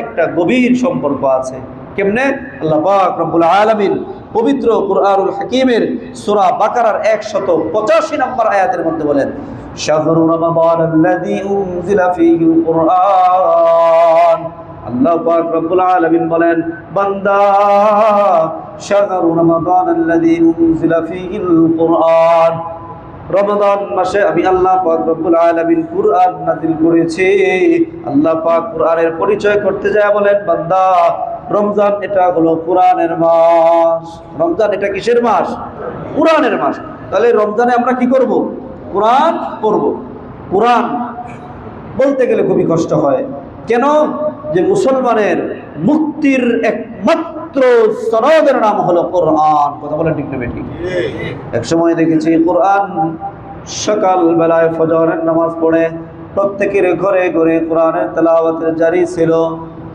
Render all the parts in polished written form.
একটা গভীর সম্পর্ক আছে। কেমনে? আল্লাহ পাক রব্বুল আলামিন পবিত্র কুরআনুল হাকীমের সূরা বাকারার 185 নম্বর আয়াতের মধ্যে বলেন, শাহরু রমাদানাল্লাযী উনজিলা ফীহিল কুরআন। আল্লাহ পাক রব্বুল আলামিন বলেন, বান্দা, শাহরু রমাদানাল্লাযী উনজিলা ফীহিল কুরআন, রমাদান মাসে আমি আল্লাহ পাক রব্বুল আলামিন কুরআন নাযিল করেছি। আল্লাহ পাক কুরআনের পরিচয় করতে যায় বলেন, বান্দা, রমজান এটা হলো কোরআনের মাস। রমজান এটা কিসের মাস? কোরআনের মাস। তাহলে রমজানে আমরা কি করব? কোরআন পড়ব। কোরআন বলতে গেলে খুবই কষ্ট হয়। কেন? যে মুসলমানের মুক্তির একমাত্র সনদের নাম হলো কোরআন। কথা বলেন ঠিক না ঠিক? এক সময় দেখেছি কোরআন সকাল বেলায় ফজরের নামাজ পড়ে প্রত্যেকের ঘরে ঘরে কোরআনের তেলাওয়াতের জারি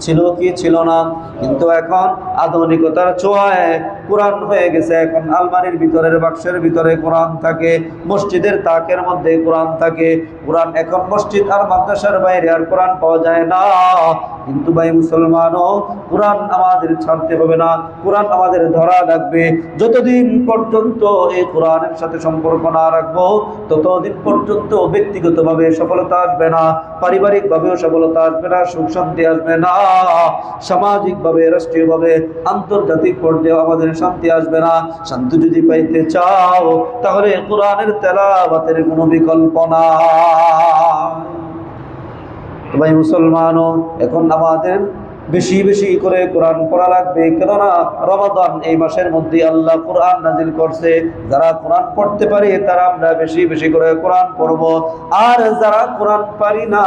ছিল কি ছিল না? কিন্তু এখন আধুনিকতার ছোঁয়ায় কোরআন হয়ে গেছে, এখন আলমারির ভিতরের বাক্সের ভিতরে কোরআন থাকে, মসজিদের তাকের মধ্যে কোরআন থাকে। কোরআন এখন মসজিদ আর মাদ্রাসার বাইরে আর কোরআন পাওয়া যায় না। কিন্তু ভাই মুসলমানও, কোরআন আমাদের ছাড়তে হবে না, কোরআন আমাদের ধরা লাগবে। যতদিন পর্যন্ত এই কোরআনের সাথে সম্পর্ক না রাখবো, ততদিন পর্যন্ত ব্যক্তিগতভাবে সফলতা আসবে না, পারিবারিকভাবেও সফলতা আসবে না, সুখ শান্তি আসবে না, সামাজিকভাবে, রাষ্ট্রীয়ভাবে, আন্তর্জাতিক পর্যায়ে আমাদের শান্তি আসবে না। শান্তি যদি পাইতে চাও, তাহলে কোরআনের তেলাওয়াতের কোনো বিকল্প নাই। ভাই মুসলমানও, এখন আমাদের বেশি বেশি করে কোরআন পড়া লাগবে। কেননা রমাদান এই মাসের মধ্যে আল্লাহ কোরআন নাজিল করছে। যারা কোরআন পড়তে পারে তারা আমরা বেশি বেশি করে কোরআন পড়ব। আর যারা কোরআন পারি না,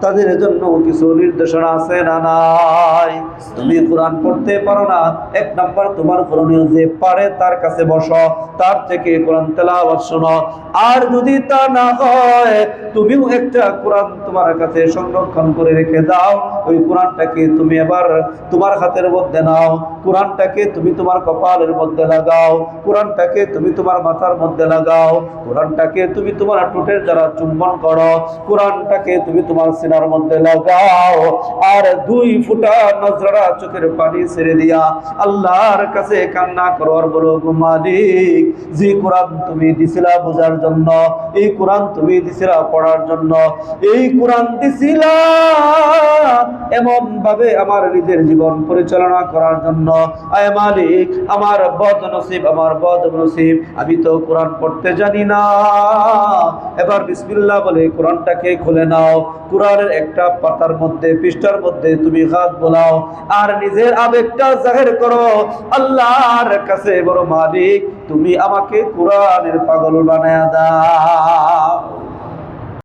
তাদের জন্য কিছু নির্দেশনা আছে না নাই? তুমি কোরআন পড়তে পারো না, এক নাম্বার তোমার করণীয়, যে পারে তার কাছে বসো, তার থেকে কোরআন তেলাওয়াত শোনো। আর যদি তা না হয়, তুমিও একটা কোরআন তোমার কাছে সংরক্ষণ করে রেখে দাও। ওই কোরআনটাকে তুমি এবার তোমার হাতের মধ্যে নাও, কোরআনটাকে তুমি তোমার কপালের মধ্যে লাগাও, কোরআনটাকে তুমি তোমার মাথার মধ্যে লাগাও, কোরআনটাকে তুমি তোমার ঠোঁটের দ্বারা চুম্বন করো, কোরআনটাকে তুমি তোমার সিনার মধ্যে লাগাও। আর 2 ফোঁটা নজরা চোখের পানি ছেড়ে দিয়া আল্লাহর কাছে কান্না করো আর বলো, গো মালিক, যে কোরআন তুমি দিছিলা বোঝার জন্য, এই কোরআন তুমি দিছিলা পড়ার জন্য, এই কোরআন দিছিলা এমন ভাবে আমার নিজের জীবন পরিচালনা করার জন্য, আয় মালিক, আমার বদনসিব, আমার বদনসিব, আমি তো কোরআন পড়তে জানি না। এবার বিসমিল্লাহ বলে কোরআনটাকে খুলে নাও। কোরআনের একটা পাতার মধ্যে, পৃষ্ঠার মধ্যে তুমি হাত বোলাও আর নিজের আবেগটা জাহির করো আল্লাহর কাছে, বড় মালিক, তুমি আমাকে কোরআনের পাগল বানায়া দাও।